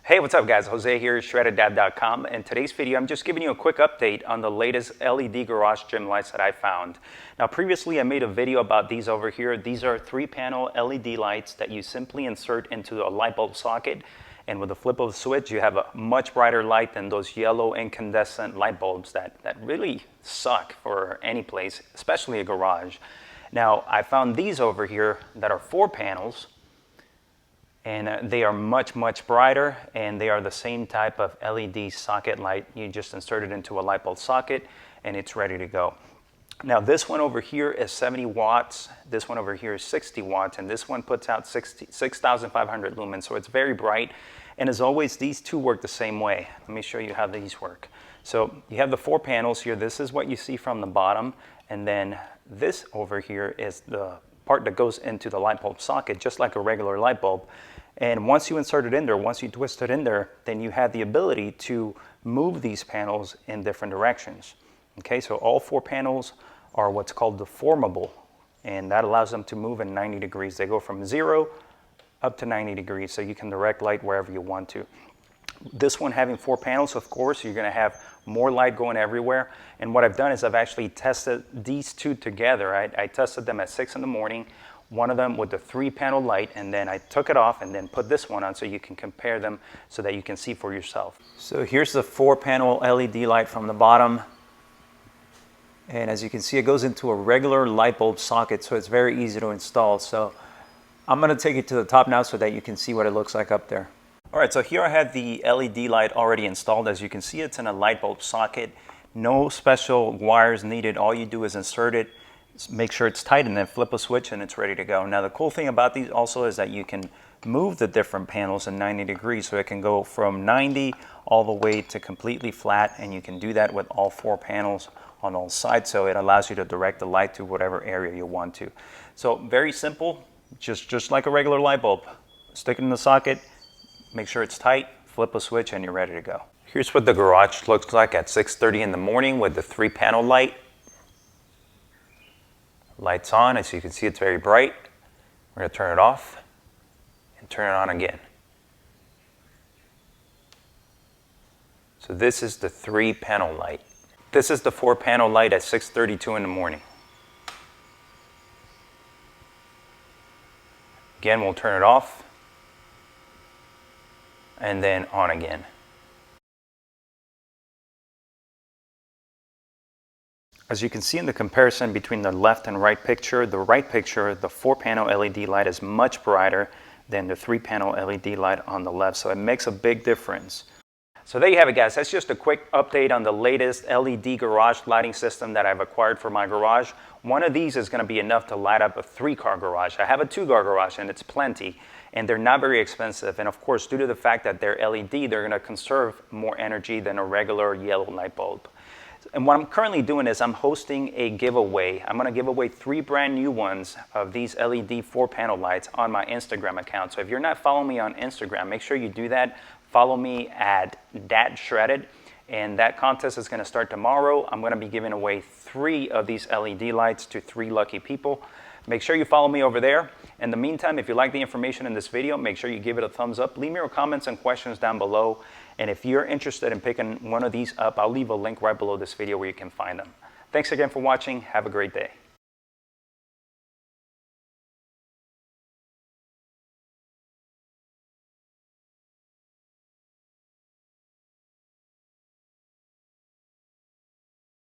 Hey, what's up guys? Jose here, shreddeddad.com. In today's video, I'm just giving you a quick update on the latest LED garage gym lights that I found. Now, previously I made a video about these over here. These are 3-panel LED lights that you simply insert into a light bulb socket. And with the flip of the switch, you have a much brighter light than those yellow incandescent light bulbs that really suck for any place, especially a garage. Now, I found these over here that are 4 panels. And they are much brighter, and they are the same type of LED socket light. You just insert it into a light bulb socket and it's ready to go. Now this one over here is 70 watts, this one over here is 60 watts, and this one puts out 6,500 lumens, so it's very bright. And as always, these two work the same way. Let me show you how these work. So you have the 4 panels here. This is what you see from the bottom, and then this over here is the part that goes into the light bulb socket, just like a regular light bulb. And once you insert it in there, once you twist it in there, then you have the ability to move these panels in different directions. Okay, so all 4 panels are what's called deformable, and that allows them to move in 90 degrees. They go from 0 up to 90 degrees, so you can direct light wherever you want to. This one having 4 panels, of course, you're going to have more light going everywhere. And what I've done is I've actually tested these two together. I tested them at 6 in the morning, one of them with the 3-panel light, and then I took it off and then put this one on so you can compare them so that you can see for yourself. So here's the 4-panel LED light from the bottom. And as you can see, it goes into a regular light bulb socket, so it's very easy to install. So I'm going to take it to the top now so that you can see what it looks like up there. All right, so here I have the LED light already installed. As you can see, it's in a light bulb socket. No special wires needed. All you do is insert it, make sure it's tight, and then flip a switch and it's ready to go. Now the cool thing about these also is that you can move the different panels in 90 degrees, so it can go from 90 all the way to completely flat, and you can do that with all 4 panels on all sides, so it allows you to direct the light to whatever area you want to. So very simple, just like a regular light bulb. Stick it in the socket, make sure it's tight, flip a switch, and you're ready to go. Here's what the garage looks like at 6:30 in the morning with the 3-panel light. Lights on. As you can see, it's very bright. We're going to turn it off and turn it on again. So this is the 3-panel light. This is the 4-panel light at 6:32 in the morning. Again, we'll turn it off and then on again. As you can see in the comparison between the left and right picture, the right picture, the 4-panel LED light is much brighter than the 3-panel LED light on the left, so it makes a big difference. So there you have it, guys. That's just a quick update on the latest LED garage lighting system that I've acquired for my garage. One of these is going to be enough to light up a 3-car garage. I have a 2-car garage, and it's plenty, and they're not very expensive. And of course, due to the fact that they're LED, they're going to conserve more energy than a regular yellow light bulb. And what I'm currently doing is I'm hosting a giveaway. I'm going to give away 3 brand new ones of these LED 4-panel lights on my Instagram account. So if you're not following me on Instagram, make sure you do that. Follow me at @dadshredded, and that contest is going to start tomorrow. I'm going to be giving away 3 of these LED lights to 3 lucky people. Make sure you follow me over there. In the meantime, if you like the information in this video, make sure you give it a thumbs up. Leave me your comments and questions down below. And if you're interested in picking one of these up, I'll leave a link right below this video where you can find them. Thanks again for watching. Have a great day.